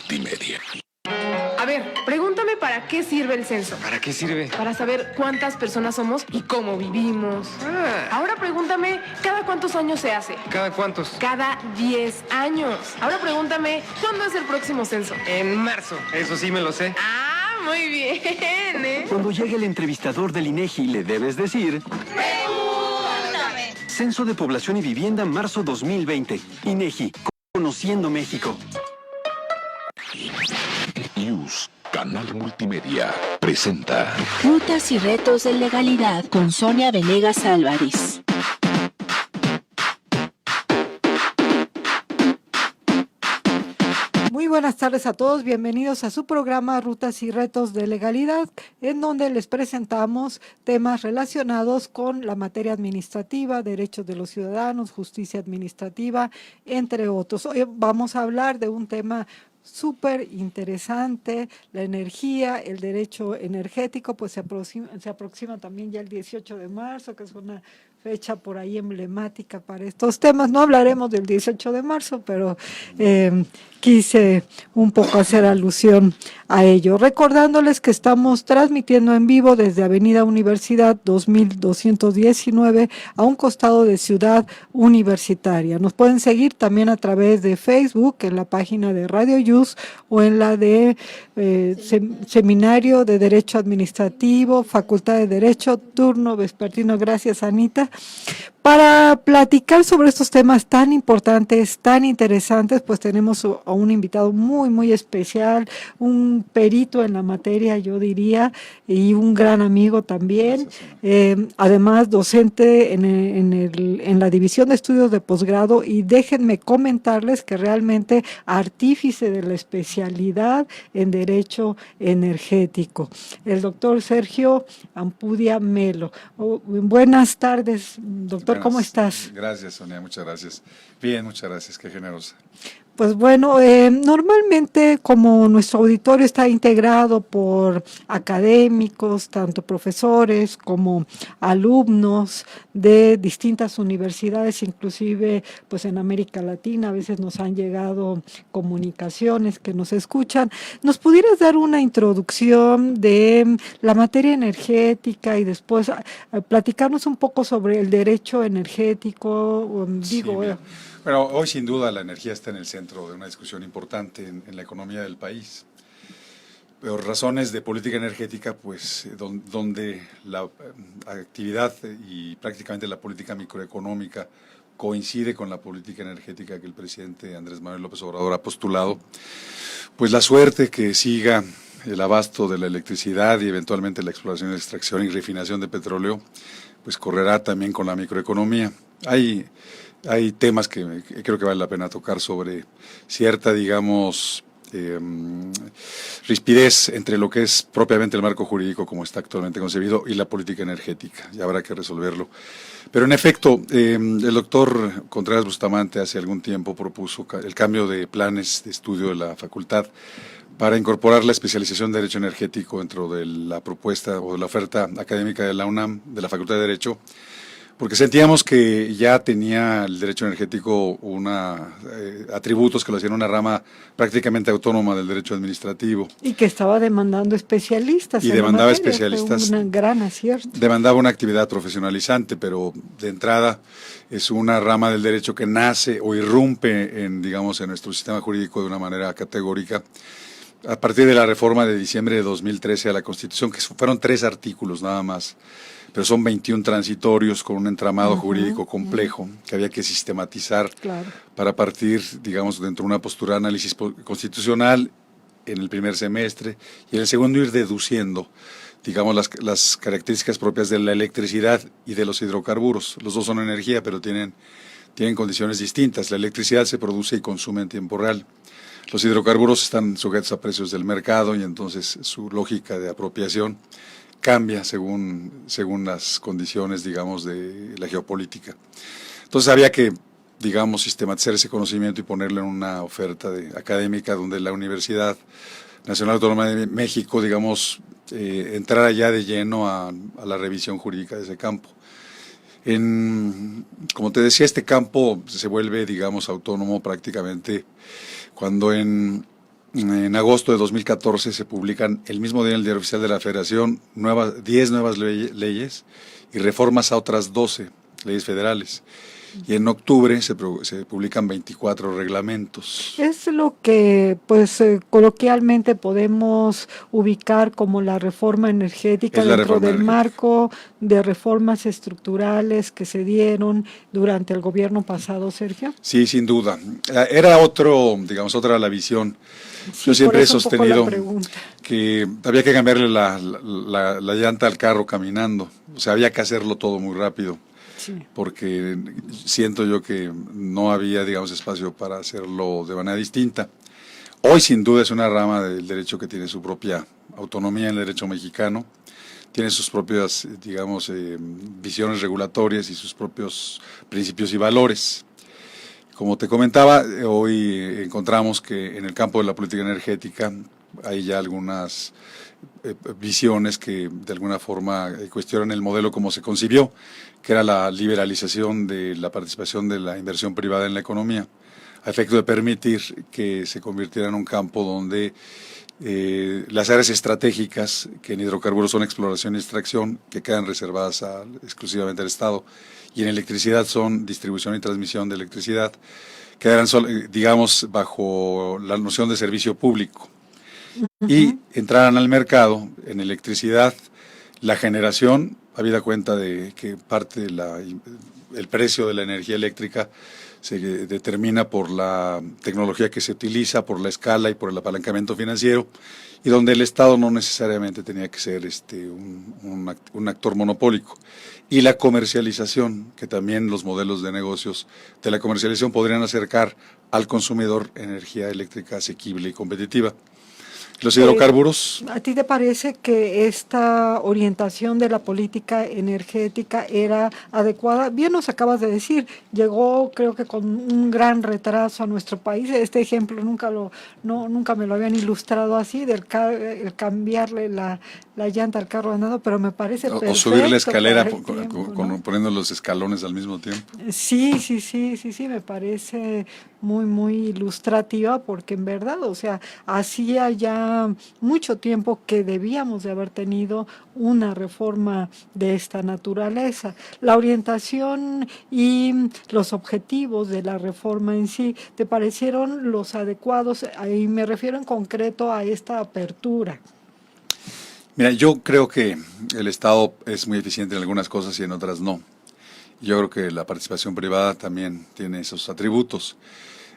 multimedia. A ver, pregúntame para qué sirve el censo. ¿Para qué sirve? Para saber cuántas personas somos y cómo vivimos. Ahora pregúntame, ¿cada cuántos años se hace? ¿Cada cuántos? Cada 10 años. Ahora pregúntame, ¿cuándo es el próximo censo? En marzo. Eso sí me lo sé. Ah, muy bien, ¿eh? Cuando llegue el entrevistador del INEGI, le debes decir... ¡Pregúntame! Censo de Población y Vivienda, marzo 2020. INEGI, Conociendo México. News, Canal Multimedia, presenta Rutas y retos de legalidad con Sonia Venegas Álvarez. Muy buenas tardes a todos, bienvenidos a su programa Rutas y Retos de Legalidad, en donde les presentamos temas relacionados con la materia administrativa, derechos de los ciudadanos, justicia administrativa, entre otros. Hoy vamos a hablar de un tema súper interesante, la energía, el derecho energético, pues se aproxima también ya el 18 de marzo, que es una fecha por ahí emblemática para estos temas. No hablaremos del 18 de marzo, pero quise un poco hacer alusión a ello. Recordándoles que estamos transmitiendo en vivo desde Avenida Universidad 2219 a un costado de Ciudad Universitaria. Nos pueden seguir también a través de Facebook, en la página de Radio Yus o en la de Seminario de Derecho Administrativo, Facultad de Derecho, turno vespertino. Gracias, Anita. Para platicar sobre estos temas tan importantes, tan interesantes, pues tenemos a un invitado muy, muy especial, un perito en la materia, yo diría, y un gran amigo también. Además, docente en la División de Estudios de Posgrado, y déjenme comentarles que realmente artífice de la especialidad en Derecho Energético, el doctor Sergio Ampudia Melo. Buenas tardes, doctor. ¿Cómo estás? Gracias, Sonia, muchas gracias. Bien, muchas gracias, qué generosa. Pues bueno, normalmente como nuestro auditorio está integrado por académicos, tanto profesores como alumnos de distintas universidades, inclusive pues en América Latina, a veces nos han llegado comunicaciones que nos escuchan. ¿Nos pudieras dar una introducción de la materia energética y después platicarnos un poco sobre el derecho energético? Bueno, hoy sin duda la energía está en el centro de una discusión importante en la economía del país. Por razones de política energética, pues donde la actividad y prácticamente la política microeconómica coincide con la política energética que el presidente Andrés Manuel López Obrador ha postulado, pues la suerte que siga el abasto de la electricidad y eventualmente la exploración, extracción y refinación de petróleo, pues correrá también con la microeconomía. Hay temas que creo que vale la pena tocar sobre cierta, digamos, rispidez entre lo que es propiamente el marco jurídico como está actualmente concebido y la política energética, y habrá que resolverlo. Pero en efecto, el doctor Contreras Bustamante hace algún tiempo propuso el cambio de planes de estudio de la facultad para incorporar la especialización de Derecho Energético dentro de la propuesta o de la oferta académica de la UNAM, de la Facultad de Derecho, porque sentíamos que ya tenía el derecho energético atributos que lo hacían una rama prácticamente autónoma del derecho administrativo. Y que estaba demandando especialistas. Y demandaba especialistas. Fue un gran acierto. Demandaba una actividad profesionalizante, pero de entrada es una rama del derecho que nace o irrumpe en nuestro sistema jurídico de una manera categórica a partir de la reforma de diciembre de 2013 a la Constitución, que fueron 3 artículos nada más, pero son 21 transitorios con un entramado jurídico complejo que había que sistematizar para partir, dentro de una postura de análisis constitucional en el primer semestre y en el segundo ir deduciendo, las características propias de la electricidad y de los hidrocarburos. Los dos son energía, pero tienen condiciones distintas. La electricidad se produce y consume en tiempo real. Los hidrocarburos están sujetos a precios del mercado y entonces su lógica de apropiación cambia según las condiciones, de la geopolítica. Entonces había que, sistematizar ese conocimiento y ponerlo en una oferta académica donde la Universidad Nacional Autónoma de México, entrara ya de lleno a la revisión jurídica de ese campo. Como te decía, este campo se vuelve, autónomo prácticamente cuando en En agosto de 2014 se publican el mismo día en el Diario Oficial de la Federación 10 nuevas leyes y reformas a otras 12 leyes federales. Y en octubre se publican 24 reglamentos. Es lo que, pues, coloquialmente podemos ubicar como la reforma energética dentro del marco de reformas estructurales que se dieron durante el gobierno pasado, Sergio. Sí, sin duda. Era otra la visión. Sí, yo siempre he eso sostenido que había que cambiarle la llanta al carro caminando. O sea, había que hacerlo todo muy rápido. Sí. Porque siento yo que no había, espacio para hacerlo de manera distinta. Hoy, sin duda, es una rama del derecho que tiene su propia autonomía en el derecho mexicano, tiene sus propias, visiones regulatorias y sus propios principios y valores. Como te comentaba, hoy encontramos que en el campo de la política energética hay ya algunas visiones que de alguna forma cuestionan el modelo como se concibió, que era la liberalización de la participación de la inversión privada en la economía, a efecto de permitir que se convirtiera en un campo donde las áreas estratégicas, que en hidrocarburos son exploración y extracción, que quedan reservadas exclusivamente al Estado, y en electricidad son distribución y transmisión de electricidad, quedarán, bajo la noción de servicio público. Y entraran al mercado en electricidad, la generación, habida cuenta de que parte el precio de la energía eléctrica se determina por la tecnología que se utiliza, por la escala y por el apalancamiento financiero, y donde el Estado no necesariamente tenía que ser un actor monopólico. Y la comercialización, que también los modelos de negocios de la comercialización podrían acercar al consumidor energía eléctrica asequible y competitiva. Los hidrocarburos. ¿A ti te parece que esta orientación de la política energética era adecuada? Bien nos acabas de decir, llegó creo que con un gran retraso a nuestro país. Este ejemplo nunca me lo habían ilustrado así, el cambiarle la llanta al carro andando, pero me parece perfecto. O subir la escalera poniendo los escalones al mismo tiempo. Sí, me parece muy ilustrativa, porque en verdad, hacía ya mucho tiempo que debíamos de haber tenido una reforma de esta naturaleza. La orientación y los objetivos de la reforma en sí, ¿te parecieron los adecuados? Y me refiero en concreto a esta apertura. Mira, yo creo que el Estado es muy eficiente en algunas cosas y en otras no. Yo creo que la participación privada también tiene esos atributos.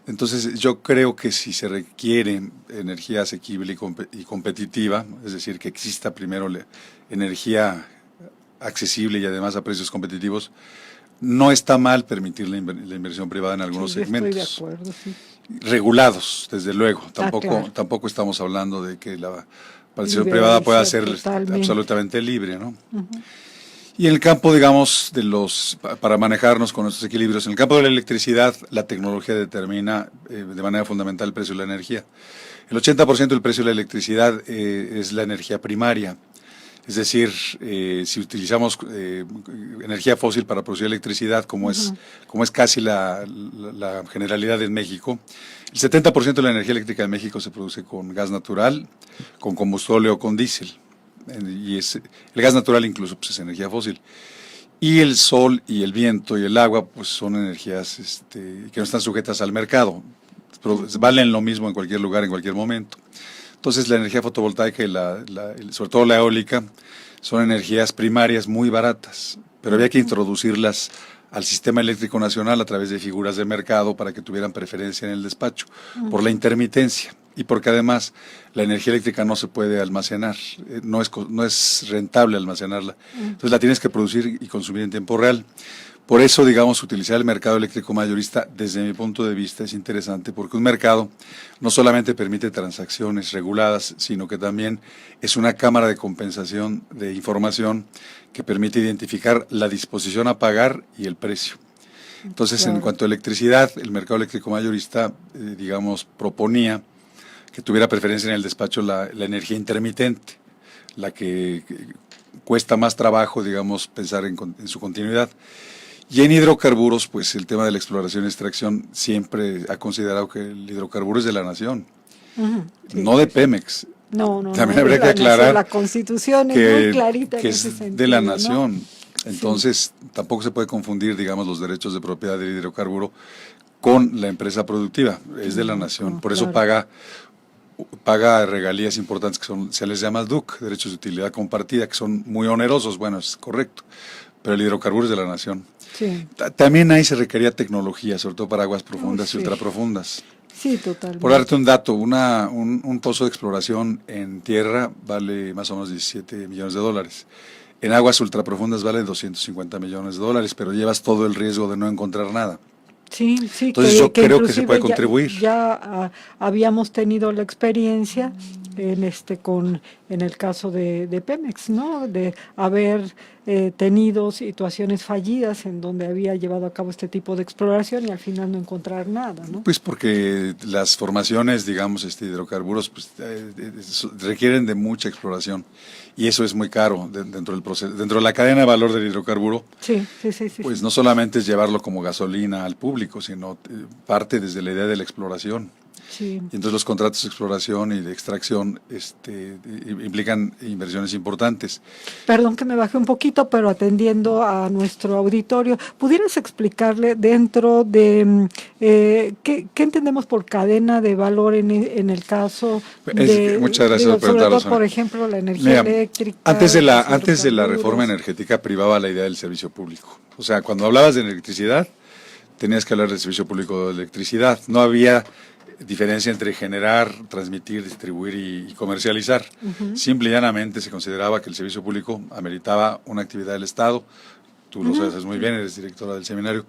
Entonces, yo creo que si se requiere energía asequible y competitiva, es decir, que exista primero energía accesible y además a precios competitivos, no está mal permitir la inversión privada en algunos segmentos. Estoy de acuerdo, sí. Regulados, desde luego. Tampoco estamos hablando de que la participación privada pueda ser absolutamente libre, ¿no? Uh-huh. Y en el campo, para manejarnos con estos equilibrios, en el campo de la electricidad, la tecnología determina de manera fundamental el precio de la energía. El 80% del precio de la electricidad es la energía primaria. Es decir, si utilizamos energía fósil para producir electricidad, como es casi la generalidad en México, el 70% de la energía eléctrica en México se produce con gas natural, con combustible o con diésel. Y el gas natural incluso es energía fósil. Y el sol y el viento y el agua pues son energías que no están sujetas al mercado, valen lo mismo en cualquier lugar, en cualquier momento. Entonces la energía fotovoltaica y sobre todo la eólica son energías primarias muy baratas, pero había que introducirlas al sistema eléctrico nacional a través de figuras de mercado para que tuvieran preferencia en el despacho, por la intermitencia. Y porque además la energía eléctrica no se puede almacenar, no es rentable almacenarla. Entonces la tienes que producir y consumir en tiempo real. Por eso, utilizar el mercado eléctrico mayorista, desde mi punto de vista, es interesante, porque un mercado no solamente permite transacciones reguladas, sino que también es una cámara de compensación de información que permite identificar la disposición a pagar y el precio. Entonces, claro. En cuanto a electricidad, el mercado eléctrico mayorista, proponía que tuviera preferencia en el despacho la energía intermitente, la que cuesta más trabajo, pensar en su continuidad. Y en hidrocarburos, pues el tema de la exploración y extracción siempre ha considerado que el hidrocarburo es de la nación Ujú, sí, no de Pemex. No, También habría que aclarar la Constitución es muy clarita en que ese es sentido, de la ¿no? nación. Entonces, tampoco se puede confundir, digamos, los derechos de propiedad del hidrocarburo con la empresa productiva. Es de la nación. Por eso claro. paga regalías importantes que se les llama DUC, derechos de utilidad compartida, que son muy onerosos. Bueno, es correcto. Pero el hidrocarburo es de la nación. Sí. También ahí se requería tecnología, sobre todo para aguas profundas sí. y ultraprofundas. Sí, totalmente. Por darte un dato, un pozo de exploración en tierra vale más o menos 17 millones de dólares. En aguas ultraprofundas vale 250 millones de dólares, pero llevas todo el riesgo de no encontrar nada. Sí, Entonces yo creo que se puede inclusive contribuir. Ya habíamos tenido la experiencia en el caso de Pemex, ¿no? De haber tenido situaciones fallidas en donde había llevado a cabo este tipo de exploración y al final no encontrar nada, ¿no? Pues porque las formaciones, digamos, hidrocarburos, pues, requieren de mucha exploración y eso es muy caro dentro del proceso, dentro de la cadena de valor del hidrocarburo. Sí. Pues no solamente es llevarlo como gasolina al público, sino parte desde la idea de la exploración. Sí. Y entonces los contratos de exploración y de extracción implican inversiones importantes. Perdón que me bajé un poquito, pero atendiendo a nuestro auditorio, ¿pudieras explicarle dentro de qué entendemos por cadena de valor en el caso de, muchas gracias por sobre preguntarlo, todo, por ejemplo, la energía Mira, eléctrica? Antes de la hidrocarburos? reforma energética privaba la idea del servicio público. O sea, cuando hablabas de electricidad, tenías que hablar del servicio público de electricidad. No había diferencia entre generar, transmitir, distribuir y comercializar. Simple y llanamente se consideraba que el servicio público ameritaba una actividad del Estado. Tú lo sabes muy bien, eres directora del seminario,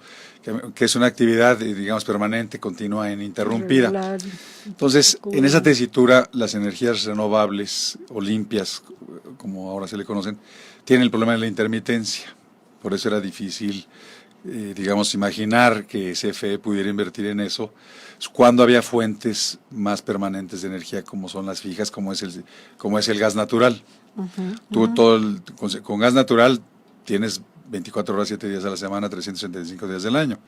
que es una actividad, digamos, permanente, continua e ininterrumpida. Regular. Entonces, en esa tesitura, las energías renovables o limpias, como ahora se le conocen, tienen el problema de la intermitencia. Por eso era difícil, digamos, imaginar que CFE pudiera invertir en eso cuando había fuentes más permanentes de energía como son las fijas, como es el gas natural. Tú con gas natural tienes 24 horas, 7 días a la semana, 365 días del año.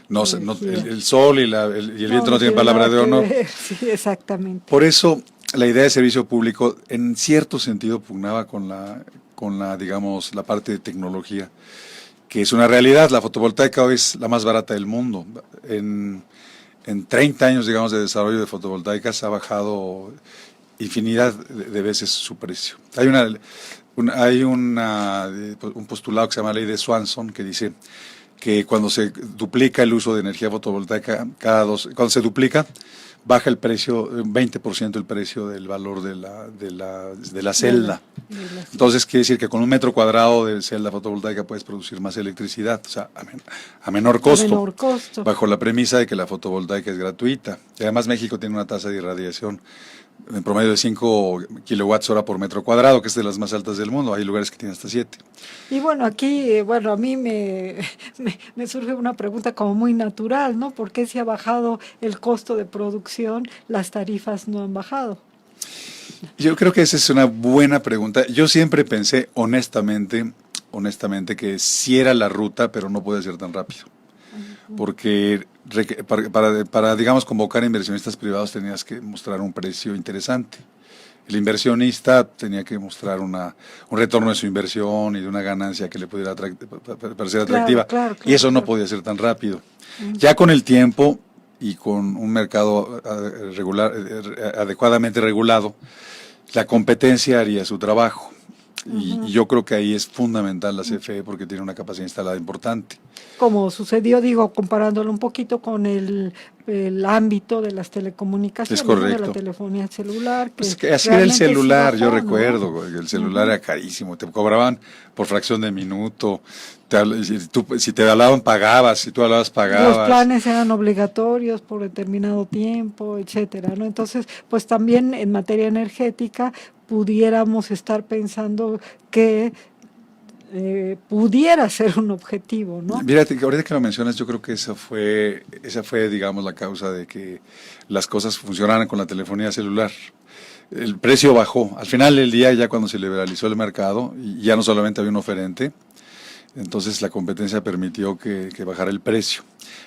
El sol y el viento no tienen palabra de honor. Sí, exactamente. Por eso la idea de servicio público en cierto sentido pugnaba con la digamos, la parte de tecnología, que es una realidad. La fotovoltaica hoy es la más barata del mundo. En 30 años, digamos, de desarrollo de fotovoltaicas ha bajado infinidad de veces su precio. Hay un postulado que se llama Ley de Swanson que dice que cuando se duplica el uso de energía fotovoltaica, cuando se duplica, baja el precio, 20% el precio del valor de la celda. Entonces quiere decir que con 1 metro cuadrado de celda fotovoltaica puedes producir más electricidad, o sea, a menor costo, bajo la premisa de que la fotovoltaica es gratuita. Y además México tiene una tasa de irradiación en promedio de 5 kilowatts hora por metro cuadrado, que es de las más altas del mundo. Hay lugares que tienen hasta 7. Y bueno, aquí, a mí me surge una pregunta como muy natural, ¿no? ¿Por qué si ha bajado el costo de producción, las tarifas no han bajado? Yo creo que esa es una buena pregunta. Yo siempre pensé, honestamente, que sí era la ruta, pero no puede ser tan rápido. Porque para, digamos, convocar inversionistas privados tenías que mostrar un precio interesante. El inversionista tenía que mostrar un retorno de su inversión y de una ganancia que le pudiera parecer atractiva. Claro, y eso no podía ser tan rápido. Ya con el tiempo y con un mercado adecuadamente regulado, la competencia haría su trabajo. Y yo creo que ahí es fundamental la CFE porque tiene una capacidad instalada importante. Como sucedió, comparándolo un poquito con el ámbito de las telecomunicaciones, es correcto. ¿no? De la telefonía celular. Pues que así era el celular, yo recuerdo, ¿no? El celular era carísimo, te cobraban por fracción de minuto, si te hablaban pagabas, si tú hablabas pagabas. Los planes eran obligatorios por determinado tiempo, etcétera, ¿no? Entonces, pues también en materia energética pudiéramos estar pensando que pudiera ser un objetivo, ¿no? Mírate, ahorita que lo mencionas, yo creo que esa fue, digamos, la causa de que las cosas funcionaran con la telefonía celular. El precio bajó. Al final del día, ya cuando se liberalizó el mercado, y ya no solamente había un oferente, Entonces la competencia permitió que bajara el precio.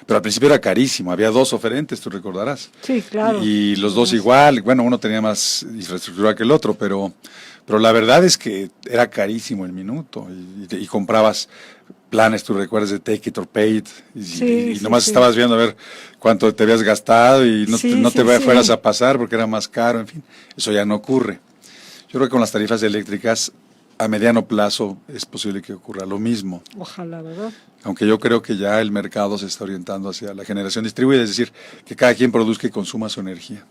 Pero al principio era carísimo, había 2 oferentes, tú recordarás. Sí, claro. Y los dos igual, bueno, uno tenía más infraestructura que el otro, pero la verdad es que era carísimo el minuto y comprabas planes, tú recuerdas, de Take It or Pay It, y nomás estabas viendo a ver cuánto te habías gastado y no te fueras a pasar porque era más caro, en fin, eso ya no ocurre. Yo creo que con las tarifas eléctricas a mediano plazo es posible que ocurra lo mismo. Ojalá, ¿verdad? Aunque yo creo que ya el mercado se está orientando hacia la generación distribuida, es decir, que cada quien produzca y consuma su energía.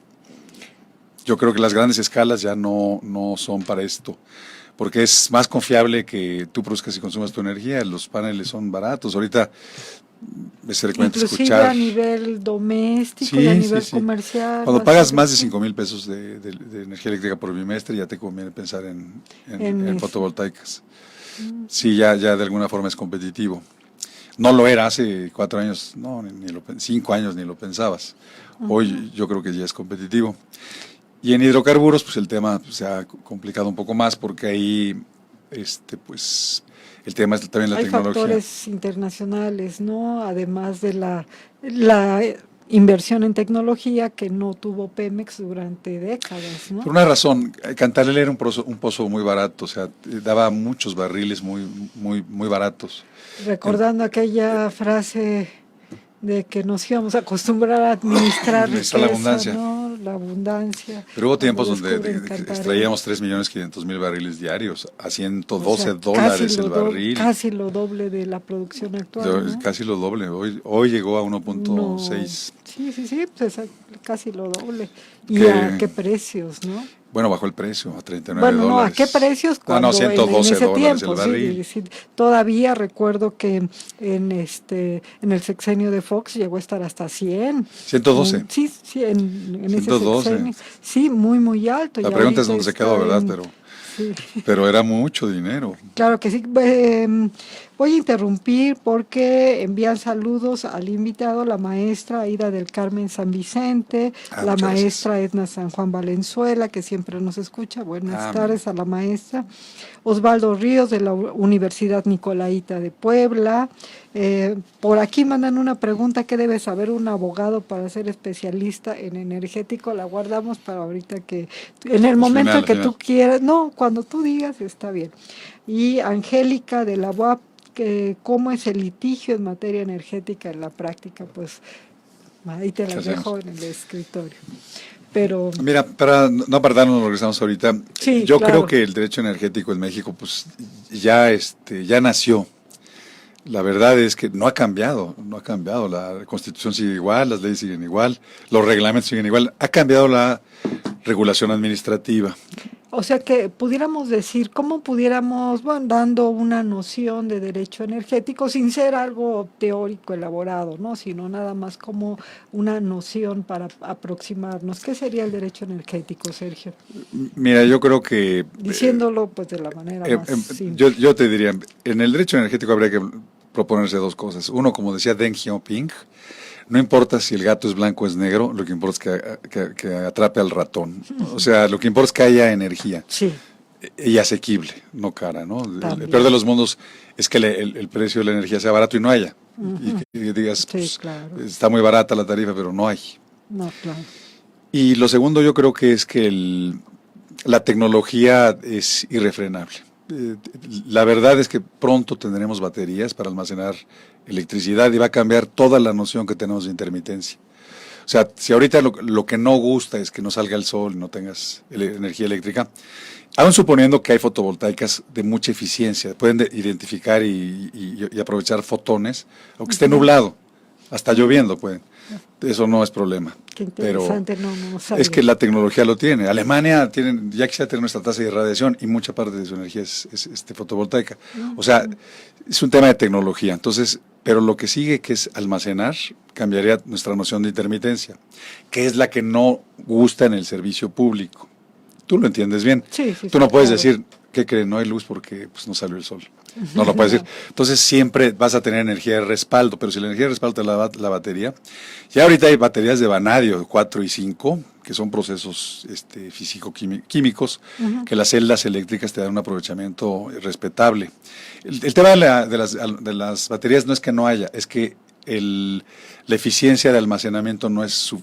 Yo creo que las grandes escalas ya no son para esto, porque es más confiable que tú produzcas y consumas tu energía. Los paneles son baratos. Ahorita me frecuente Inclusive escuchar. a nivel doméstico y a nivel comercial. Cuando pagas más de 5,000 pesos de energía eléctrica por bimestre, ya te conviene pensar en fotovoltaicas. Sí, ya de alguna forma es competitivo. No lo era hace 4 años, 5 años ni lo pensabas. Hoy yo creo que ya es competitivo. Y en hidrocarburos, pues el tema se ha complicado un poco más porque ahí, pues el tema es también la tecnología. Hay factores internacionales, ¿no? Además de la inversión en tecnología que no tuvo Pemex durante décadas, ¿no? Por una razón, Cantarell era un pozo muy barato, o sea, daba muchos barriles muy baratos. Recordando aquella frase de que nos íbamos a acostumbrar a administrar riqueza, la abundancia. ¿no? La abundancia. Pero hubo tiempos donde Cantarell extraíamos 3.500.000 barriles diarios a $112 o sea, el barril. Casi lo doble de la producción actual, ¿no? Casi lo doble. Hoy llegó a 1.6. Sí, pues casi lo doble. ¿Y a qué precios, no? Bueno, bajó el precio a $39. Bueno, no, ¿a qué precios? Cuando $112 en ese tiempo, el barril. Sí, todavía recuerdo que en el sexenio de Fox llegó a estar hasta 100. 112. Sí, en ese 112. sexenio. Sí, muy alto. La Y pregunta es ahorita dónde se quedó, ¿verdad? Pero era mucho dinero. Claro que sí. Voy a interrumpir porque envían saludos al invitado, la maestra Aida del Carmen San Vicente, la maestra Edna San Juan Valenzuela, que siempre nos escucha. Buenas tardes a la maestra. Osvaldo Ríos, de la Universidad Nicolaita de Puebla. Por aquí mandan una pregunta: ¿qué debe saber un abogado para ser especialista en energético? La guardamos para ahorita, que en el momento que tú quieras. No, cuando tú digas está bien. Y Angélica de la UAP, que cómo es el litigio en materia energética en la práctica, pues ahí te la dejo en el escritorio. Pero mira, para no apartarnos de lo que estamos ahorita, yo creo que el derecho energético en México pues ya nació. La verdad es que no ha cambiado, la Constitución sigue igual, las leyes siguen igual, los reglamentos siguen igual, ha cambiado la regulación administrativa. O sea que pudiéramos decir, ¿cómo pudiéramos, dando una noción de derecho energético sin ser algo teórico elaborado, ¿no? Sino nada más como una noción para aproximarnos? ¿Qué sería el derecho energético, Sergio? Mira, yo creo que diciéndolo pues de la manera más simple. Yo te diría, en el derecho energético habría que proponerse 2 cosas. Uno, como decía Deng Xiaoping, no importa si el gato es blanco o es negro, lo que importa es que atrape al ratón. O sea, lo que importa es que haya energía. Sí. Y asequible, no cara, ¿no? El peor de los mundos es que el precio de la energía sea barato y no haya. Y que digas, pues, claro, está muy barata la tarifa, pero no hay. No, claro. Y lo segundo yo creo que es que la tecnología es irrefrenable. La verdad es que pronto tendremos baterías para almacenar electricidad y va a cambiar toda la noción que tenemos de intermitencia. O sea, si ahorita lo que no gusta es que no salga el sol y no tengas energía eléctrica, aún suponiendo que hay fotovoltaicas de mucha eficiencia, pueden identificar y aprovechar fotones, aunque esté nublado, hasta lloviendo pueden. Eso no es problema. Qué interesante, pero no sabía. Es que la tecnología lo tiene. Alemania ya quisiera tener nuestra tasa de radiación y mucha parte de su energía es fotovoltaica. O sea, es un tema de tecnología. Entonces, pero lo que sigue, que es almacenar, cambiaría nuestra noción de intermitencia, que es la que no gusta en el servicio público. Tú lo entiendes bien. Sí, Tú no puedes claro decir, ¿qué creen? No hay luz porque pues, no salió el sol. No lo puedes decir. Entonces siempre vas a tener energía de respaldo, pero si la energía de respaldo te la da la batería, ya ahorita hay baterías de vanadio 4 y 5, que son procesos físico-químicos, que las celdas eléctricas te dan un aprovechamiento respetable. El tema de las baterías no es que no haya, es que la eficiencia de almacenamiento no es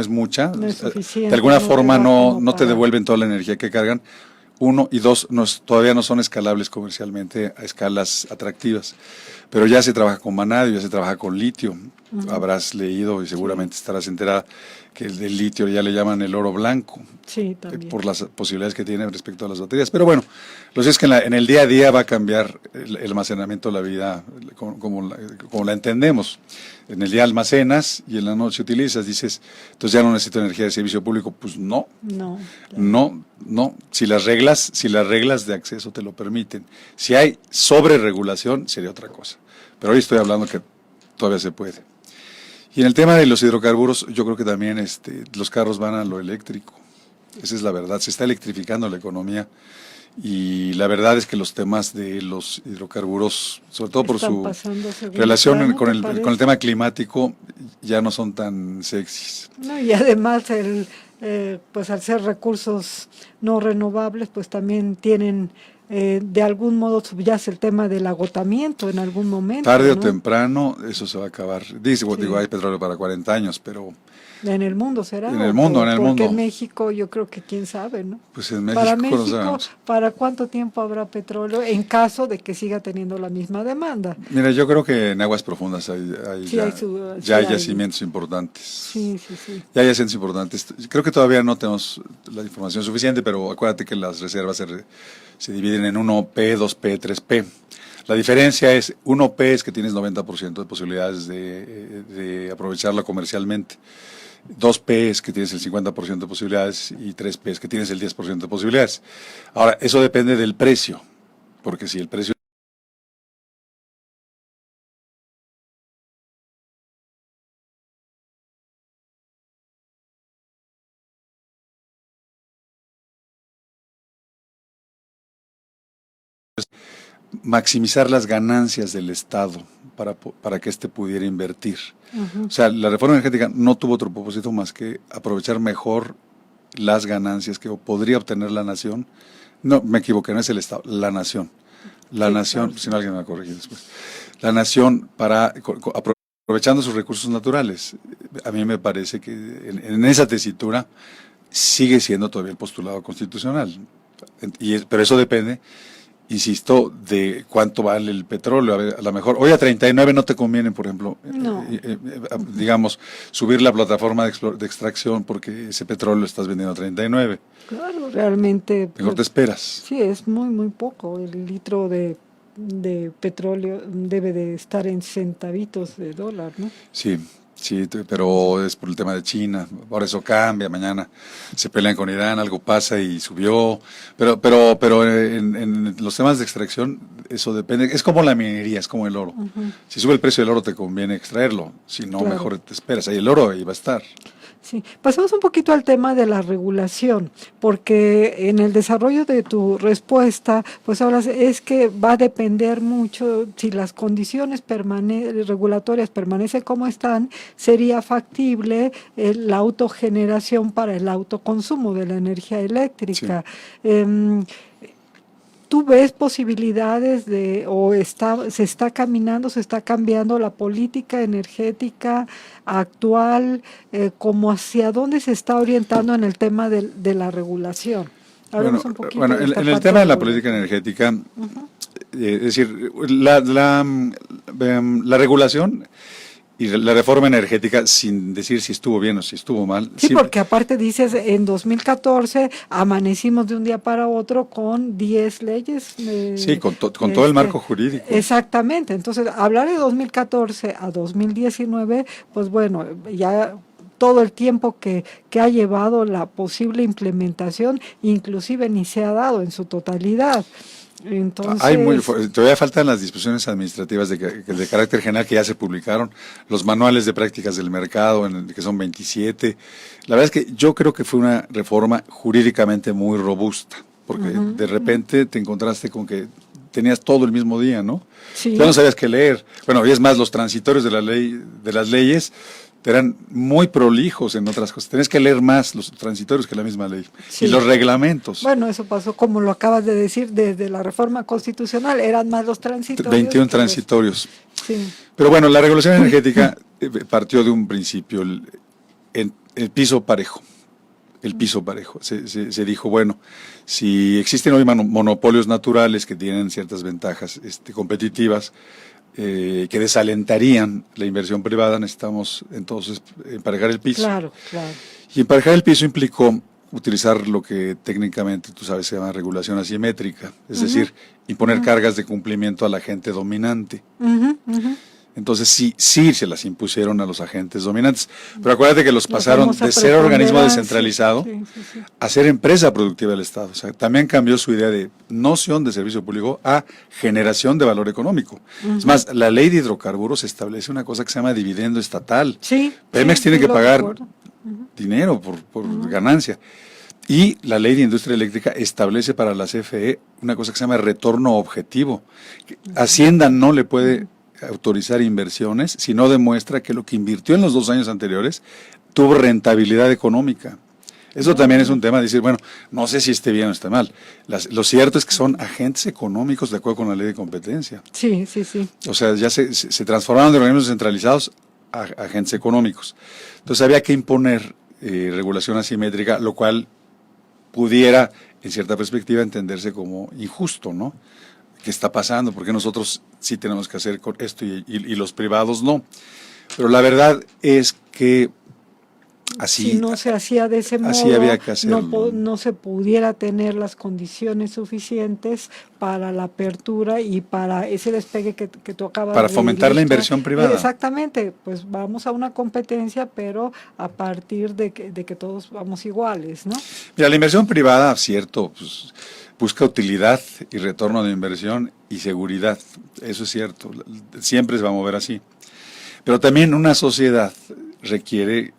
mucha. No es suficiente, de alguna forma no te para... devuelven toda la energía que cargan. 1 y 2 todavía no son escalables comercialmente a escalas atractivas, pero ya se trabaja con vanadio, ya se trabaja con litio. Habrás leído y seguramente estarás enterada que el del litio ya le llaman el oro blanco, Sí, también. por las posibilidades que tiene respecto a las baterías. Pero bueno, lo que es que en el día a día va a cambiar el almacenamiento de la vida como la entendemos. En el día almacenas y en la noche utilizas, dices, entonces ya no necesito energía de servicio público. Pues no, No, no. Si las reglas de acceso te lo permiten. Si hay sobreregulación, sería otra cosa. Pero hoy estoy hablando que todavía se puede. Y en el tema de los hidrocarburos, yo creo que también los carros van a lo eléctrico. Esa es la verdad. Se está electrificando la economía y la verdad es que los temas de los hidrocarburos, sobre todo por su relación con el tema climático, ya no son tan sexys. No, y además pues al ser recursos no renovables, pues también tienen de algún modo subyace el tema del agotamiento en algún momento. Tarde ¿no? o temprano eso se va a acabar. Digo, hay petróleo para 40 años, pero... En el mundo será. En el mundo. Porque en México yo creo que quién sabe, ¿no? Pues en México, Para no México, sabemos. ¿para cuánto tiempo habrá petróleo en caso de que siga teniendo la misma demanda? Mira, yo creo que en aguas profundas hay yacimientos importantes. Sí. Ya hay yacimientos importantes. Creo que todavía no tenemos la información suficiente, pero acuérdate que las reservas se dividen en 1P, 2P, 3P. La diferencia es, 1P es que tienes 90% de posibilidades de aprovecharla comercialmente. 2P es que tienes el 50% de posibilidades y 3P es que tienes el 10% de posibilidades. Ahora, eso depende del precio, porque si el precio maximizar las ganancias del Estado para que éste pudiera invertir. O sea, la reforma energética no tuvo otro propósito más que aprovechar mejor las ganancias que podría obtener la nación. No, me equivoqué, no es el Estado, la nación. La nación, claro. Si no alguien me va a corregir después. La nación aprovechando sus recursos naturales. A mí me parece que en esa tesitura sigue siendo todavía el postulado constitucional. Pero eso depende, insisto, de cuánto vale el petróleo. A lo mejor, hoy a 39 no te conviene, por ejemplo, digamos, subir la plataforma de extracción porque ese petróleo lo estás vendiendo a 39. Claro, realmente. Mejor te esperas. Sí, es muy poco. El litro de petróleo debe de estar en centavitos de dólar, ¿no? Sí, pero es por el tema de China. Ahora eso cambia, mañana se pelean con Irán, algo pasa y subió. Pero en los temas de extracción eso depende. Es como la minería, es como el oro. Si sube el precio del oro te conviene extraerlo, si no, claro, mejor te esperas. Ahí el oro ahí va a estar. Sí, pasamos un poquito al tema de la regulación, porque en el desarrollo de tu respuesta, pues hablas, es que va a depender mucho, si las condiciones regulatorias permanecen como están, sería factible la autogeneración para el autoconsumo de la energía eléctrica. Sí. ¿Tú ves posibilidades se está cambiando la política energética actual, como hacia dónde se está orientando en el tema de la regulación? Hablemos un poquito en el tema de la política energética, es decir, la regulación y la reforma energética, sin decir si estuvo bien o si estuvo mal. Sí, porque aparte dices, en 2014 amanecimos de un día para otro con 10 leyes. Sí, con todo el marco jurídico. Exactamente, entonces hablar de 2014 a 2019, pues bueno, ya todo el tiempo que ha llevado la posible implementación, inclusive ni se ha dado en su totalidad. Entonces, todavía faltan las disposiciones administrativas de carácter general que ya se publicaron, los manuales de prácticas del mercado, que son 27. La verdad es que yo creo que fue una reforma jurídicamente muy robusta. porque de repente te encontraste con que tenías todo el mismo día, ¿no? Sí. Ya no sabías qué leer. Bueno, y es más, los transitorios de las leyes eran muy prolijos en otras cosas. Tenías que leer más los transitorios que la misma ley. Sí. Y los reglamentos. Bueno, eso pasó, como lo acabas de decir, desde la reforma constitucional, eran más los transitorios. 21 transitorios. Sí. Pero bueno, la regulación energética partió de un principio, el piso parejo. El piso parejo. Se dijo, bueno, si existen hoy monopolios naturales que tienen ciertas ventajas competitivas, que desalentarían la inversión privada, necesitamos entonces emparejar el piso. Claro, claro. Y emparejar el piso implicó utilizar lo que técnicamente, tú sabes, se llama regulación asimétrica, es decir, imponer cargas de cumplimiento al agente dominante. Entonces sí se las impusieron a los agentes dominantes, pero acuérdate que los pasaron de ser organismo descentralizado a ser empresa productiva del Estado. O sea, también cambió su idea de noción de servicio público a generación de valor económico. Es más, la ley de hidrocarburos establece una cosa que se llama dividendo estatal. Sí, Pemex tiene que lo pagar recuerdo. dinero por ganancia. Y la ley de industria eléctrica establece para la CFE una cosa que se llama retorno objetivo. Hacienda no le puede autorizar inversiones si no demuestra que lo que invirtió en los 2 años anteriores tuvo rentabilidad económica. Eso también es un tema de decir, bueno, no sé si esté bien o está mal. Lo cierto es que son agentes económicos de acuerdo con la ley de competencia. Sí. O sea, ya se transformaron de organismos centralizados a agentes económicos. Entonces había que imponer regulación asimétrica, lo cual pudiera, en cierta perspectiva, entenderse como injusto, ¿no? ¿Qué está pasando? ¿Por qué nosotros sí tenemos que hacer con esto y los privados no? Pero la verdad es que así, si no se hacía de ese así modo, había que hacerlo. no se pudiera tener las condiciones suficientes para la apertura y para ese despegue que tú acabas para de fomentar la ilustrar. inversión privada. Exactamente, pues vamos a una competencia, pero a partir de que todos vamos iguales, ¿no? Mira, la inversión privada, cierto, pues, busca utilidad y retorno de inversión y seguridad. Eso es cierto, siempre se va a mover así. Pero también una sociedad requiere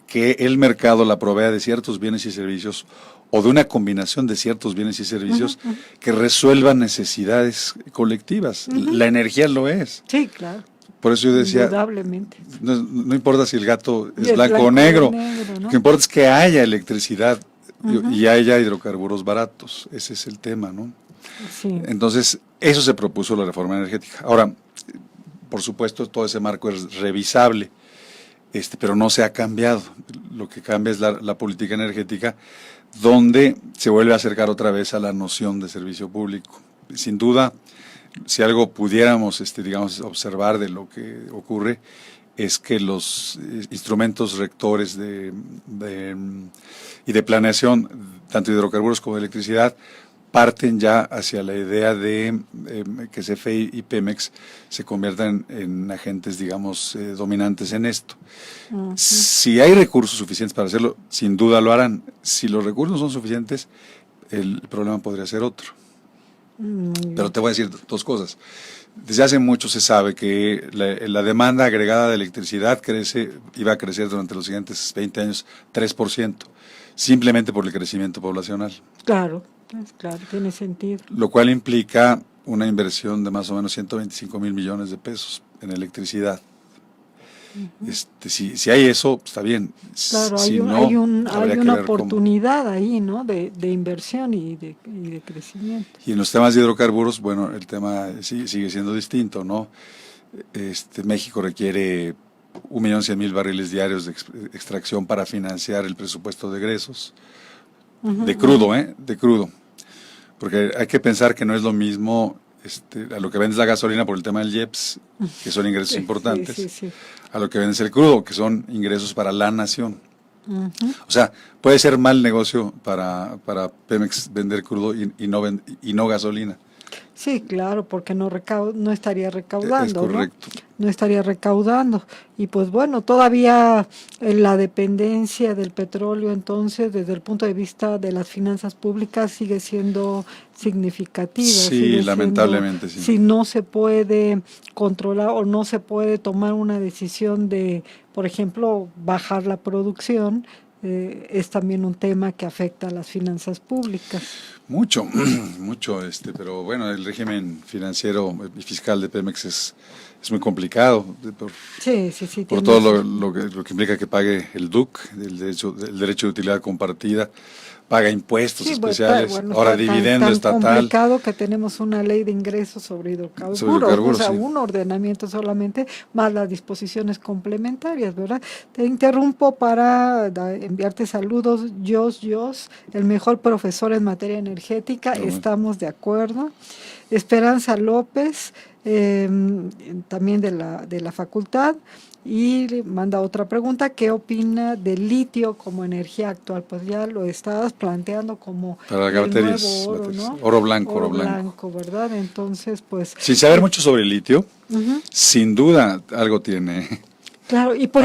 que el mercado la provea de ciertos bienes y servicios o de una combinación de ciertos bienes y servicios que resuelvan necesidades colectivas. La energía lo es. Sí, claro. Por eso yo decía, Indudablemente. no importa si el gato es Es blanco o negro, ¿no? lo que importa es que haya electricidad y haya hidrocarburos baratos. Ese es el tema, ¿no? Sí. Entonces, eso se propuso la reforma energética. Ahora, por supuesto, todo ese marco es revisable, pero no se ha cambiado. Lo que cambia es la política energética, donde se vuelve a acercar otra vez a la noción de servicio público. Sin duda, si algo pudiéramos, digamos, observar de lo que ocurre, es que los instrumentos rectores y de planeación, tanto de hidrocarburos como de electricidad, parten ya hacia la idea de que CFE y Pemex se conviertan en agentes, digamos, dominantes en esto. Si hay recursos suficientes para hacerlo, sin duda lo harán. Si los recursos no son suficientes, el problema podría ser otro. Pero te voy a decir 2 cosas. Desde hace mucho se sabe que la demanda agregada de electricidad iba a crecer durante los siguientes 20 años 3%, simplemente por el crecimiento poblacional. Claro, tiene sentido. Lo cual implica una inversión de más o menos 125 mil millones de pesos en electricidad. Si hay eso, está bien. Claro, Si hay no, una oportunidad ahí, ¿no? De inversión y de crecimiento. Y en los temas de hidrocarburos, bueno, el tema sigue siendo distinto, ¿no? México requiere 1.100.000 barriles diarios de extracción para financiar el presupuesto de egresos. De crudo, de crudo. Porque hay que pensar que no es lo mismo a lo que vendes la gasolina por el tema del IEPS, que son ingresos importantes, sí. a lo que vendes el crudo, que son ingresos para la nación. O sea, puede ser mal negocio para Pemex vender crudo y no gasolina. Sí, claro, porque no estaría recaudando. Es correcto. ¿no? No estaría recaudando. Y pues bueno, todavía la dependencia del petróleo, entonces, desde el punto de vista de las finanzas públicas, sigue siendo significativa. Sí, lamentablemente sí. Si no se puede controlar o no se puede tomar una decisión de, por ejemplo, bajar la producción, es también un tema que afecta a las finanzas públicas. Mucho, mucho, pero bueno, el régimen financiero y fiscal de Pemex es muy complicado Sí, por todo lo que implica que pague el DUC, el derecho de utilidad compartida, paga impuestos especiales, ahora dividendo tan estatal. complicado que tenemos una ley de ingresos sobre hidrocarburos, sí. Un ordenamiento solamente, más las disposiciones complementarias, ¿verdad? Te interrumpo para enviarte saludos, Jos, el mejor profesor en materia energética, estamos de acuerdo. Esperanza López, también de la facultad, y manda otra pregunta: ¿qué opina del litio como energía actual? Pues ya lo estabas planteando como para el baterías, nuevo oro, ¿no? Oro blanco. Oro blanco, ¿verdad? Entonces, pues... Sin saber mucho sobre el litio, sin duda algo tiene. Claro, y por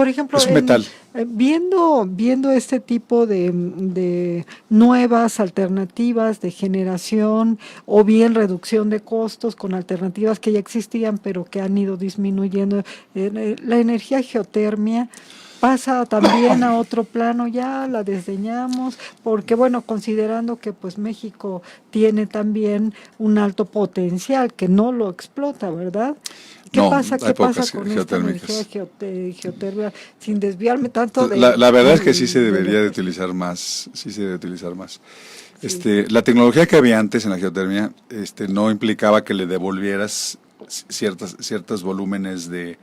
ejemplo, es un metal. Viendo este tipo de nuevas alternativas de generación o bien reducción de costos con alternativas que ya existían pero que han ido disminuyendo, la energía geotermia pasa también a otro plano, ya la desdeñamos, porque bueno, considerando que pues México tiene también un alto potencial que no lo explota, ¿verdad? ¿Qué pasa con esta energía geotérmica? Sin desviarme tanto de... La verdad es que sí se debería de utilizar más, Sí. La tecnología que había antes en la geotermia no implicaba que le devolvieras ciertos volúmenes de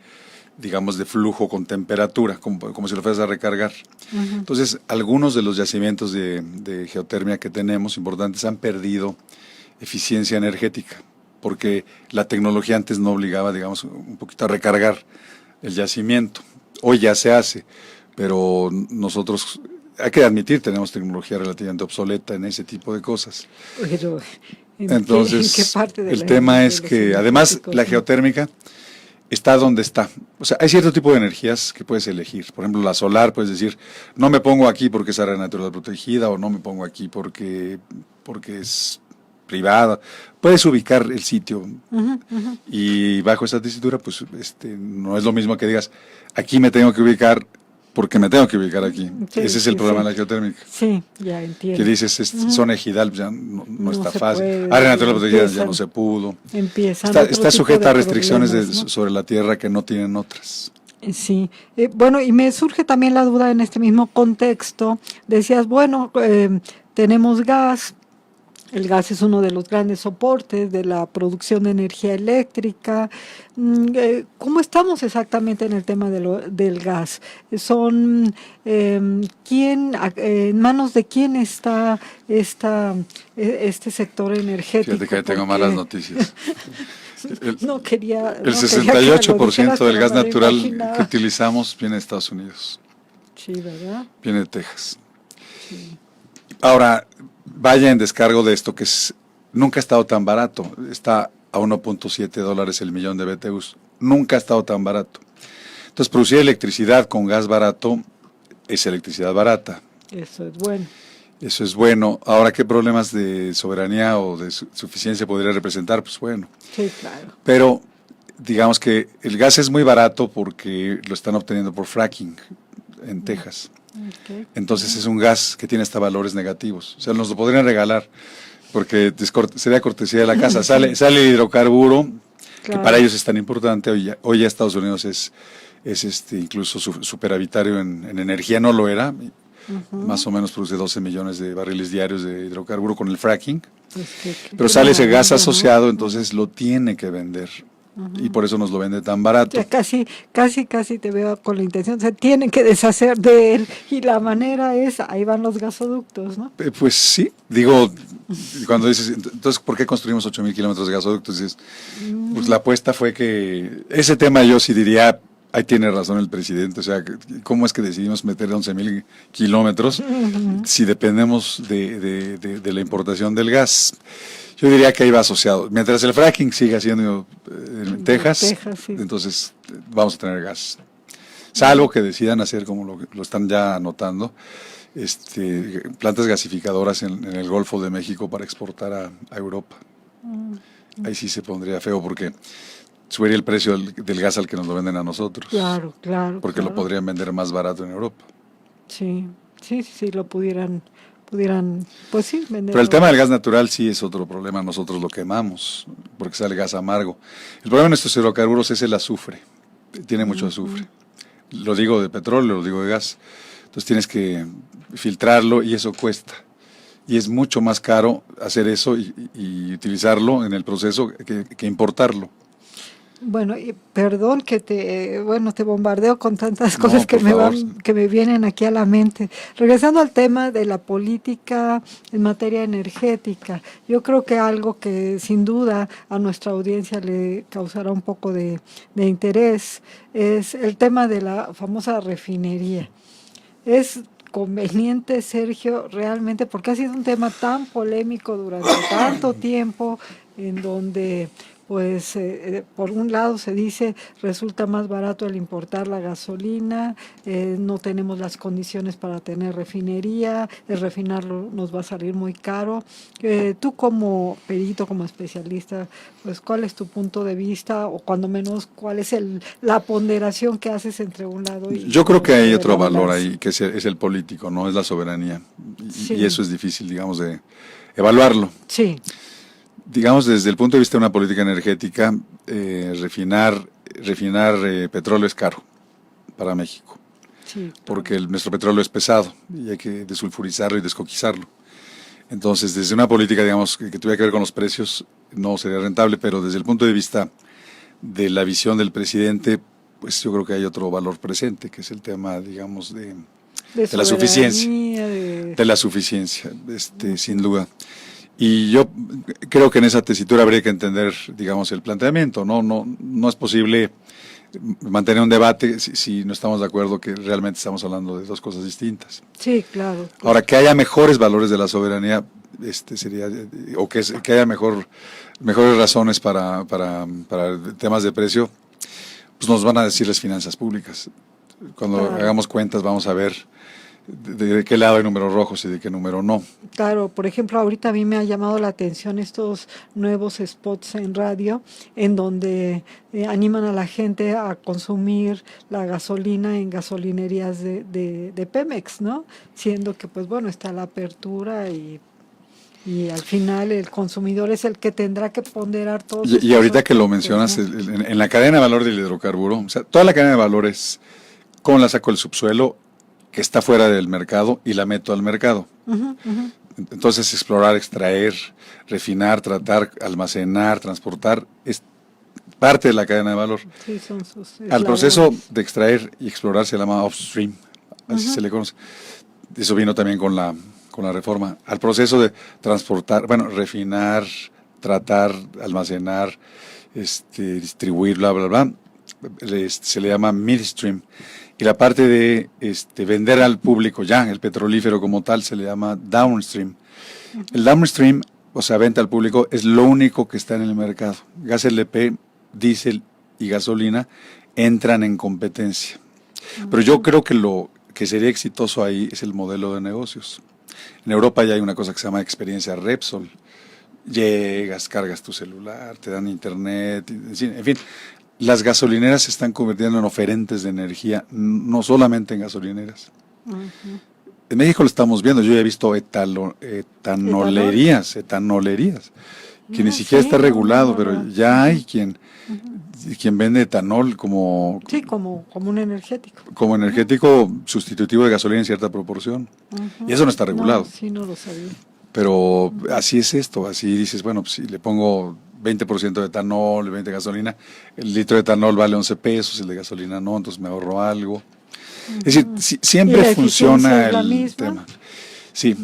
flujo con temperatura, como si lo fueras a recargar. Entonces, algunos de los yacimientos de geotermia que tenemos importantes han perdido eficiencia energética, porque la tecnología antes no obligaba, un poquito a recargar el yacimiento. Hoy ya se hace, pero nosotros, hay que admitir, tenemos tecnología relativamente obsoleta en ese tipo de cosas. Pero, entonces, ¿en qué parte de el tema es que, además, la geotérmica está donde está. O sea, hay cierto tipo de energías que puedes elegir. Por ejemplo, la solar, puedes decir, no me pongo aquí porque es área natural protegida, o no me pongo aquí porque es privada. Puedes ubicar el sitio y bajo esa tesitura, pues no es lo mismo que digas, aquí me tengo que ubicar porque me tengo que ubicar aquí. Sí, ese es el problema de la geotérmica. Sí, ya entiendo. Que dices, zona ejidal, ya no está fácil. Puede, Área natural protegida ya no se pudo. Está sujeta a restricciones ¿no? sobre la tierra que no tienen otras. Sí, bueno, y me surge también la duda en este mismo contexto. Decías, bueno, tenemos gas. El gas es uno de los grandes soportes de la producción de energía eléctrica. ¿Cómo estamos exactamente en el tema del gas? ¿En manos de quién está este sector energético? Fíjate que tengo malas noticias. El 68% del gas natural que utilizamos viene de Estados Unidos. Sí, ¿verdad? Viene de Texas. Sí. Ahora, vaya en descargo de esto, que nunca ha estado tan barato. Está a $1.7 el millón de BTUs. Nunca ha estado tan barato. Entonces, producir electricidad con gas barato es electricidad barata. Eso es bueno. Eso es bueno. Ahora, ¿qué problemas de soberanía o de suficiencia podría representar? Pues bueno. Sí, claro. Pero digamos que el gas es muy barato porque lo están obteniendo por fracking en Texas. Okay. Entonces es un gas que tiene hasta valores negativos. O sea, nos lo podrían regalar porque sería cortesía de la casa. Sale el hidrocarburo, claro, que para ellos es tan importante. Hoy ya Estados Unidos es incluso superavitario en energía, no lo era. Más o menos produce 12 millones de barriles diarios de hidrocarburo con el fracking. Pero sale ese gas asociado, entonces lo tiene que vender. Y por eso nos lo vende tan barato. Ya casi te veo con la intención, se tienen que deshacer de él, y la manera es, ahí van los gasoductos, ¿no? Pues sí, digo, cuando dices, entonces, ¿por qué construimos 8,000 kilómetros de gasoductos? Dices, pues la apuesta fue que, ese tema yo sí diría, ahí tiene razón el presidente, o sea, ¿cómo es que decidimos meter 11,000 kilómetros si dependemos de la importación del gas? Yo diría que ahí va asociado. Mientras el fracking siga siendo en Texas, sí, entonces vamos a tener gas. Salvo que decidan hacer, como lo están ya anotando, plantas gasificadoras en el Golfo de México para exportar a Europa. Ahí sí se pondría feo porque subiría el precio del gas al que nos lo venden a nosotros. Claro. Porque lo podrían vender más barato en Europa. Sí, sí, lo pudieran, pues sí, vender. Pero el tema del gas natural sí es otro problema, nosotros lo quemamos, porque sale gas amargo. El problema de nuestros hidrocarburos es el azufre, tiene mucho azufre. Lo digo de petróleo, lo digo de gas. Entonces tienes que filtrarlo y eso cuesta. Y es mucho más caro hacer eso y utilizarlo en el proceso que importarlo. Bueno, y perdón que te bombardeo con tantas cosas No, que por favor. que me vienen aquí a la mente. Regresando al tema de la política en materia energética, yo creo que algo que sin duda a nuestra audiencia le causará un poco de interés es el tema de la famosa refinería. Es conveniente, Sergio, realmente, porque ha sido un tema tan polémico durante tanto tiempo, en donde pues por un lado se dice resulta más barato el importar la gasolina, no tenemos las condiciones para tener refinería, el refinarlo nos va a salir muy caro. Tú como perito, como especialista, pues ¿cuál es tu punto de vista, o cuando menos cuál es la ponderación que haces entre un lado y Yo creo que hay de otro la valor balanza? ahí, que es el político, no es la soberanía. Sí. Y eso es difícil, digamos, de evaluarlo. Sí, Digamos, desde el punto de vista de una política energética, refinar petróleo es caro para México, sí. porque nuestro petróleo es pesado y hay que desulfurizarlo y descoquizarlo. Entonces, desde una política, digamos, que tuviera que ver con los precios, no sería rentable, pero desde el punto de vista de la visión del presidente, pues yo creo que hay otro valor presente, que es el tema, digamos, de la suficiencia. De la suficiencia, sin duda. Y yo creo que en esa tesitura habría que entender, digamos, el planteamiento. No es posible mantener un debate si no estamos de acuerdo que realmente estamos hablando de dos cosas distintas. Sí, claro. Ahora, que haya mejores valores de la soberanía, sería, o que haya mejores razones para temas de precio, pues nos van a decir las finanzas públicas. Cuando hagamos cuentas vamos a ver de qué lado hay números rojos y de qué número no. Claro, por ejemplo, ahorita a mí me ha llamado la atención estos nuevos spots en radio en donde animan a la gente a consumir la gasolina en gasolinerías de Pemex, ¿no? Siendo que, pues bueno, está la apertura y al final el consumidor es el que tendrá que ponderar todo. Y ahorita que lo mencionas, en la cadena de valor del hidrocarburo, o sea, toda la cadena de valores, ¿cómo la saco del subsuelo? Que está fuera del mercado y la meto al mercado. Entonces, explorar, extraer, refinar, tratar, almacenar, transportar, es parte de la cadena de valor. Sí, son sus Al proceso de extraer y explorar se llama upstream, así se le conoce. Eso vino también con la reforma. Al proceso de transportar, refinar, tratar, almacenar, distribuir, bla, bla, bla, se le llama midstream. Y la parte de vender al público ya, el petrolífero como tal, se le llama downstream. El downstream, o sea, venta al público, es lo único que está en el mercado. Gas LP, diésel y gasolina entran en competencia. Pero yo creo que lo que sería exitoso ahí es el modelo de negocios. En Europa ya hay una cosa que se llama experiencia Repsol. Llegas, cargas tu celular, te dan internet, en fin. Las gasolineras se están convirtiendo en oferentes de energía, no solamente en gasolineras. En México lo estamos viendo, yo ya he visto etanolerías, que ni siquiera está regulado, pero ya hay quien vende etanol como... Sí, como un energético. Como energético sustitutivo de gasolina en cierta proporción. Y eso no está regulado. No, sí, no lo sabía. Pero así es esto, así dices, bueno, pues si le pongo 20% de etanol, 20% de gasolina, el litro de etanol vale 11 pesos, el de gasolina no, entonces me ahorro algo. Es decir, siempre funciona el tema. Sí,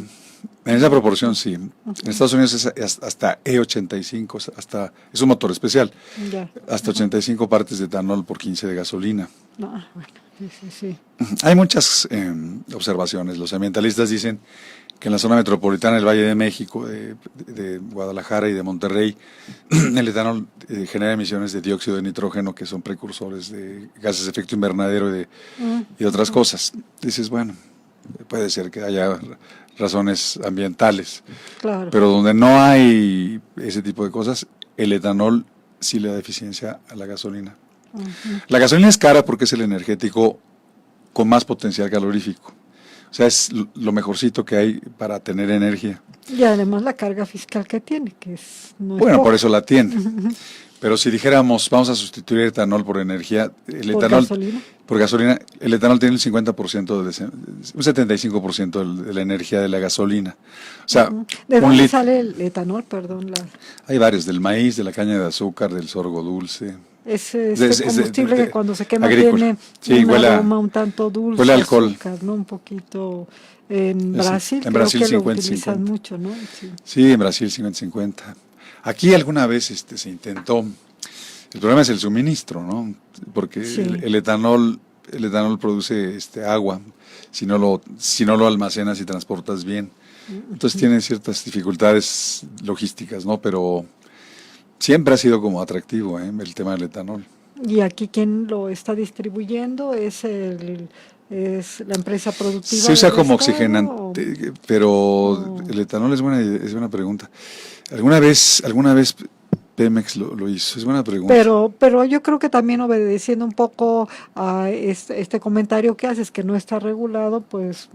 en esa proporción sí. En Estados Unidos es hasta E85, es un motor especial, hasta 85 partes de etanol por 15 de gasolina. No, bueno, sí. Hay muchas observaciones. Los ambientalistas dicen que en la zona metropolitana del Valle de México, de Guadalajara y de Monterrey, el etanol genera emisiones de dióxido de nitrógeno, que son precursores de gases de efecto invernadero y de otras cosas. Dices, bueno, puede ser que haya razones ambientales, claro. Pero donde no hay ese tipo de cosas, el etanol sí le da eficiencia a la gasolina. La gasolina es cara porque es el energético con más potencial calorífico. O sea, es lo mejorcito que hay para tener energía. Y además la carga fiscal que tiene, que es no es Bueno, poca. por eso la tiene. Pero si dijéramos, vamos a sustituir etanol por energía, el ¿Por etanol gasolina? por gasolina, el etanol tiene el 50%, un 75% de la energía de la gasolina. O sea, ¿De un dónde litro. sale el etanol? Perdón, Hay varios, del maíz, de la caña de azúcar, del sorgo dulce. es Es- combustible de- que cuando se quema agrícola. tiene Sí, un huele a- aroma un tanto dulce, huele a alcohol. azúcar, ¿no? Un poquito. En Sí, Brasil en creo Brasil que lo 50, utilizan 50. mucho, ¿no? Sí. Sí, en Brasil 50. Aquí alguna vez se intentó. El problema es el suministro, ¿no? Porque Sí. el etanol produce agua si no lo almacenas y transportas bien. Entonces tiene ciertas dificultades logísticas, ¿no? Pero siempre ha sido como atractivo, el tema del etanol. Y aquí quien lo está distribuyendo es la empresa productiva. Se usa del como estado, oxigenante, pero o- el etanol es buena pregunta. ¿Alguna vez Pemex lo hizo? Es buena pregunta. Pero yo creo que también obedeciendo un poco a este comentario que haces, que no está regulado, pues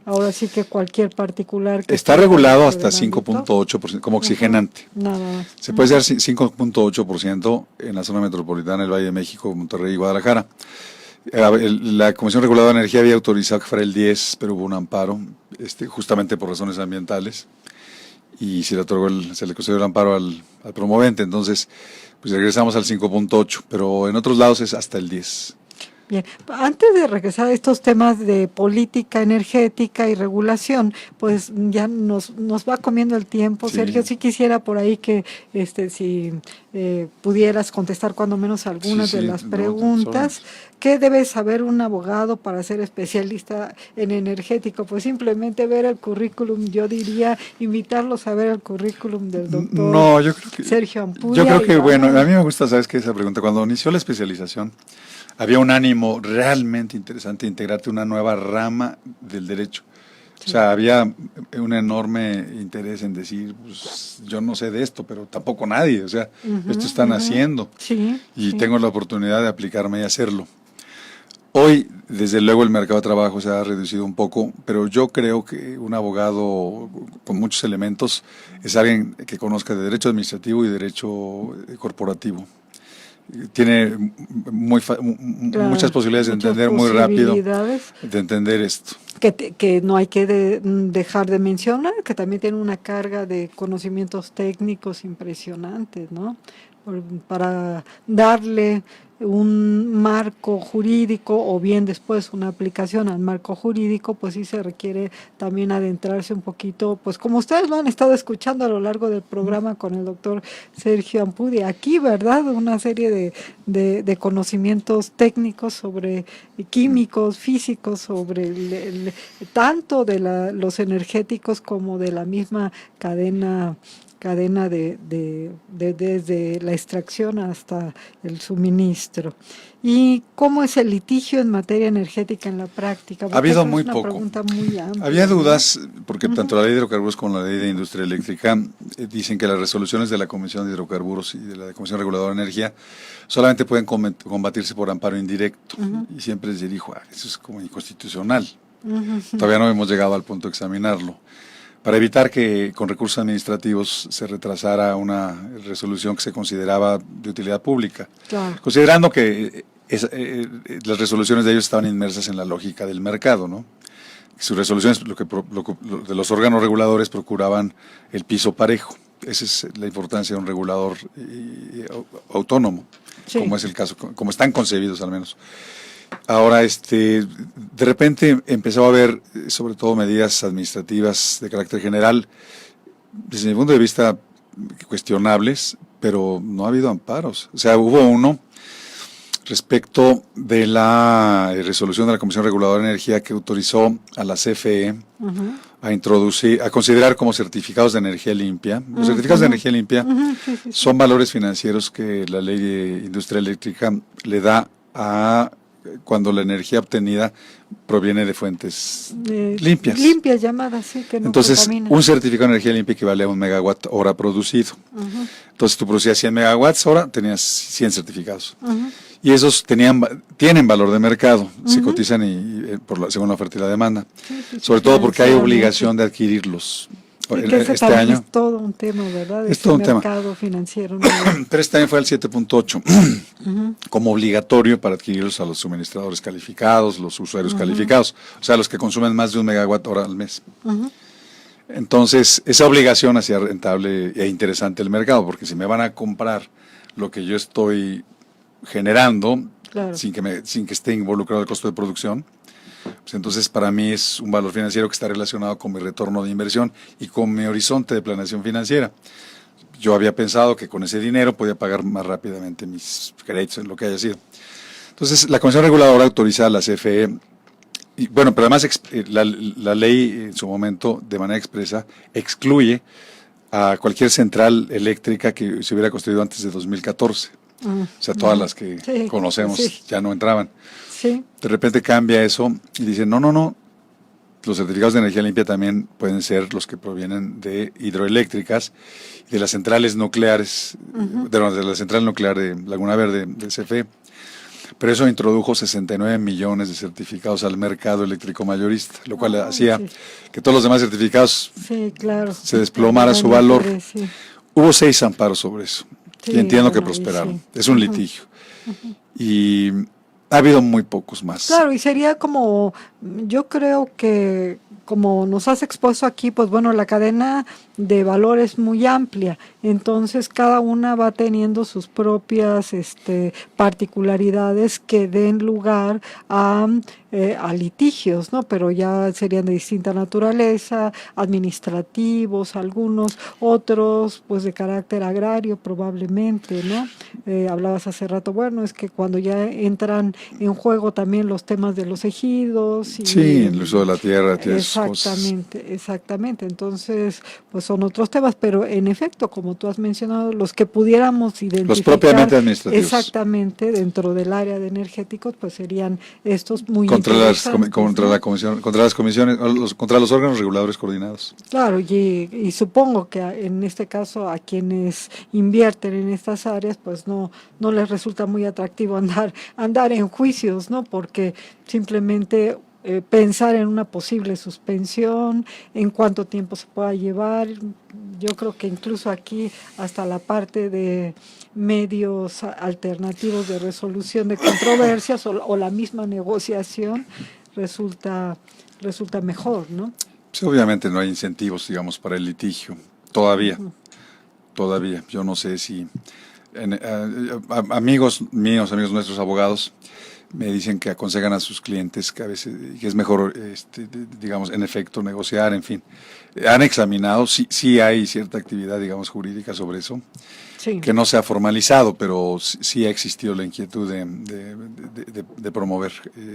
ahora sí que cualquier particular que Está esté regulado dentro hasta del ámbito, 5.8% como oxigenante. nada más. Se puede dar 5.8% en la zona metropolitana del Valle de México, Monterrey y Guadalajara. La Comisión Reguladora de Energía había autorizado que fuera el 10, pero hubo un amparo, justamente por razones ambientales, y se le concedió el amparo al promovente. Entonces, pues regresamos al 5.8, pero en otros lados es hasta el 10. Bien, antes de regresar a estos temas de política energética y regulación, pues ya nos va comiendo el tiempo. Sí. Sergio, sí quisiera por ahí que si pudieras contestar cuando menos algunas Sí, de sí, las no, preguntas. ¿Qué debe saber un abogado para ser especialista en energético? Pues simplemente ver el currículum, yo diría invitarlos a ver el currículum del doctor No, yo creo que Sergio Ampudia. Yo creo que, y bueno, van a mí me gusta, ¿sabes qué? Esa pregunta. Cuando inició la especialización, había un ánimo realmente interesante de integrarte a una nueva rama del derecho. O sea, había un enorme interés en decir, pues, yo no sé de esto, pero tampoco nadie. O sea, esto están haciendo. Sí, Y sí. tengo la oportunidad de aplicarme y hacerlo. Hoy, desde luego, el mercado de trabajo se ha reducido un poco, pero yo creo que un abogado con muchos elementos es alguien que conozca de derecho administrativo y derecho corporativo. Tiene Claro, muchas posibilidades de muchas entender muy rápido, posibilidades. de entender esto. Que no hay que dejar de mencionar, que también tiene una carga de conocimientos técnicos impresionantes, ¿no? Para darle un marco jurídico o bien después una aplicación al marco jurídico, pues sí se requiere también adentrarse un poquito, pues como ustedes lo han estado escuchando a lo largo del programa con el doctor Sergio Ampudia, aquí, ¿verdad? Una serie de conocimientos técnicos sobre químicos, físicos, sobre tanto de los energéticos como de la misma cadena desde la extracción hasta el suministro. ¿Y cómo es el litigio en materia energética en la práctica? Porque Ha habido esa muy es una poco. pregunta muy amplia, Había ¿no? dudas, porque tanto la ley de hidrocarburos como la ley de industria eléctrica dicen que las resoluciones de la Comisión de Hidrocarburos y de la Comisión Reguladora de Energía solamente pueden combatirse por amparo indirecto. Y siempre se dijo, eso es como inconstitucional. Todavía no hemos llegado al punto de examinarlo. Para evitar que con recursos administrativos se retrasara una resolución que se consideraba de utilidad pública. Claro. Considerando que las resoluciones de ellos estaban inmersas en la lógica del mercado, ¿no? Sus resoluciones de los órganos reguladores procuraban el piso parejo. Esa es la importancia de un regulador autónomo, Sí. como es el caso, como están concebidos al menos. Ahora, de repente empezó a haber, sobre todo, medidas administrativas de carácter general, desde mi punto de vista, cuestionables, pero no ha habido amparos. O sea, hubo uno respecto de la resolución de la Comisión Reguladora de Energía que autorizó a la CFE a considerar como certificados de energía limpia. Los certificados de energía limpia son valores financieros que la ley de industria eléctrica le da a cuando la energía obtenida proviene de fuentes limpias. Limpias llamadas, sí, que no Entonces, contaminan. un certificado de energía limpia equivale a 1 megawatt hora producido. Entonces, tú producías 100 megawatts hora, tenías 100 certificados. y esos tienen valor de mercado, se cotizan según la oferta y la demanda, sobre todo porque hay obligación de adquirirlos. Que ese Este también año es todo un tema, ¿verdad? es todo un tema. Mercado financiero. Pero este año fue al 7.8 como obligatorio para adquirirlos a los suministradores calificados, los usuarios calificados, o sea, los que consumen más de 1 megawatt hora al mes. Entonces, esa obligación hacía rentable e interesante el mercado, porque si me van a comprar lo que yo estoy generando, Claro. sin que esté involucrado el costo de producción, pues entonces para mí es un valor financiero que está relacionado con mi retorno de inversión y con mi horizonte de planeación financiera. Yo había pensado que con ese dinero podía pagar más rápidamente mis créditos, en lo que haya sido. Entonces, la Comisión Reguladora autoriza a la CFE, y bueno, pero además la ley en su momento, de manera expresa, excluye a cualquier central eléctrica que se hubiera construido antes de 2014. O sea, todas las que conocemos ya no entraban. Sí. De repente cambia eso y dicen, no, los certificados de energía limpia también pueden ser los que provienen de hidroeléctricas, de las centrales nucleares, de la central nuclear de Laguna Verde, del CFE. Pero eso introdujo 69 millones de certificados al mercado eléctrico mayorista, lo cual hacía que todos los demás certificados se desplomara su valor. Hubo 6 amparos sobre eso, y entiendo que prosperaron. Es un litigio. Y ha habido muy pocos más. Claro, y sería como, yo creo que como nos has expuesto aquí, pues bueno, la cadena de valor es muy amplia, entonces cada una va teniendo sus propias particularidades que den lugar a litigios, ¿no? Pero ya serían de distinta naturaleza, administrativos, algunos, otros pues de carácter agrario probablemente, ¿no? Hablabas hace rato, bueno, es que cuando ya entran en juego también los temas de los ejidos. Sí, el uso de la tierra, exactamente, entonces pues son otros temas, pero en efecto, como tú has mencionado, los que pudiéramos identificar. Los propiamente administrativos. Exactamente, dentro del área de energéticos, pues serían estos muy contra los órganos reguladores coordinados. Claro, y supongo que en este caso a quienes invierten en estas áreas, pues no les resulta muy atractivo andar en juicios, ¿no? Porque simplemente pensar en una posible suspensión, en cuánto tiempo se pueda llevar. Yo creo que incluso aquí hasta la parte de medios alternativos de resolución de controversias o la misma negociación resulta mejor, ¿no? Sí, obviamente no hay incentivos, digamos, para el litigio, todavía. Yo no sé si amigos nuestros abogados me dicen que aconsejan a sus clientes que a veces que es mejor, digamos, en efecto, negociar, en fin. Han examinado, sí hay cierta actividad, digamos, jurídica sobre eso, que no se ha formalizado, pero sí ha existido la inquietud de promover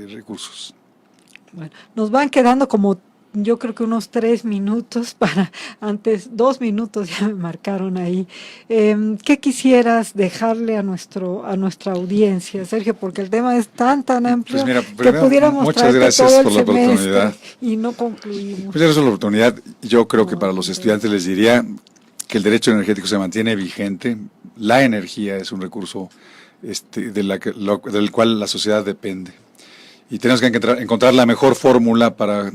recursos. Bueno, nos van quedando como yo creo que unos 3 minutos antes 2 minutos ya me marcaron ahí. ¿Qué quisieras dejarle a nuestra audiencia, Sergio? Porque el tema es tan amplio, pues mira, que pudiéramos muchas gracias todo por la oportunidad y no concluimos. Muchas gracias por la oportunidad. Yo creo que para los estudiantes les diría que el derecho energético se mantiene vigente. La energía es un recurso del cual la sociedad depende. Y tenemos que encontrar la mejor fórmula para,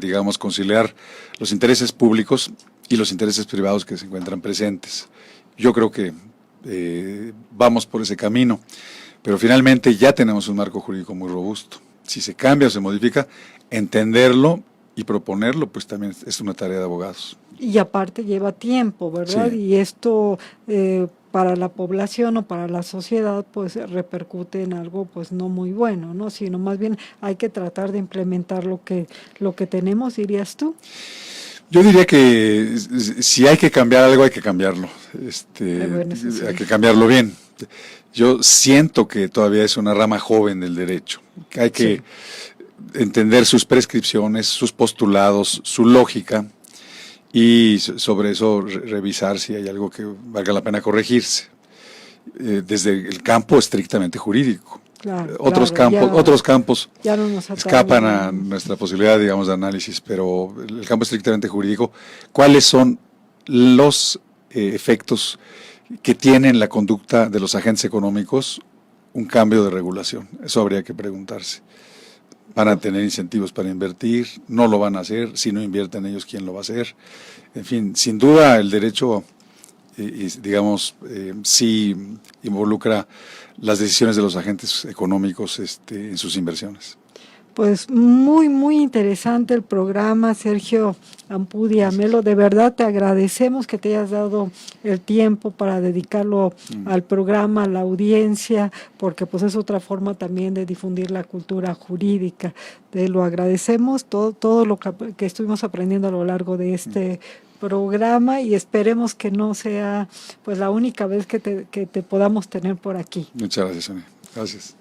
digamos, conciliar los intereses públicos y los intereses privados que se encuentran presentes. Yo creo que vamos por ese camino, pero finalmente ya tenemos un marco jurídico muy robusto. Si se cambia o se modifica, entenderlo y proponerlo, pues también es una tarea de abogados. Y aparte lleva tiempo, ¿verdad? Sí. Y esto para la población o para la sociedad pues repercute en algo pues no muy bueno, ¿no? Sino más bien hay que tratar de implementar lo que tenemos, dirías tú. Yo diría que si hay que cambiar algo, hay que cambiarlo. Hay que cambiarlo bien. Yo siento que todavía es una rama joven del derecho. Hay que entender sus prescripciones, sus postulados, su lógica, y sobre eso revisar si hay algo que valga la pena corregirse desde el campo estrictamente jurídico. Claro, otros campos ya no nos escapan a nuestra posibilidad, digamos, de análisis, pero el campo estrictamente jurídico, ¿cuáles son los efectos que tienen la conducta de los agentes económicos un cambio de regulación. Eso habría que preguntarse. Van a tener incentivos para invertir, no lo van a hacer, si no invierten ellos, ¿quién lo va a hacer? En fin, sin duda el derecho, digamos, sí involucra las decisiones de los agentes económicos en sus inversiones. Pues muy, muy interesante el programa, Sergio Ampudia Melo. De verdad te agradecemos que te hayas dado el tiempo para dedicarlo al programa, a la audiencia, porque pues es otra forma también de difundir la cultura jurídica. Te lo agradecemos, todo lo que estuvimos aprendiendo a lo largo de este programa, y esperemos que no sea pues la única vez que te podamos tener por aquí. Muchas gracias, Sonia. Gracias.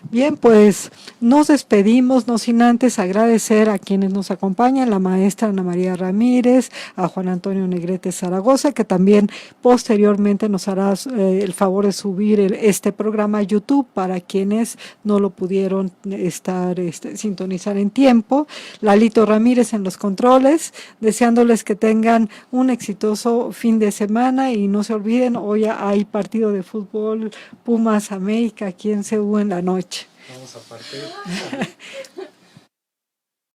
Bien, pues nos despedimos, no sin antes agradecer a quienes nos acompañan, la maestra Ana María Ramírez, a Juan Antonio Negrete Zaragoza, que también posteriormente nos hará el favor de subir este programa a YouTube para quienes no lo pudieron sintonizar en tiempo. Lalito Ramírez en los controles, deseándoles que tengan un exitoso fin de semana, y no se olviden, hoy hay partido de fútbol Pumas América aquí en CU en la noche. Vamos a partir.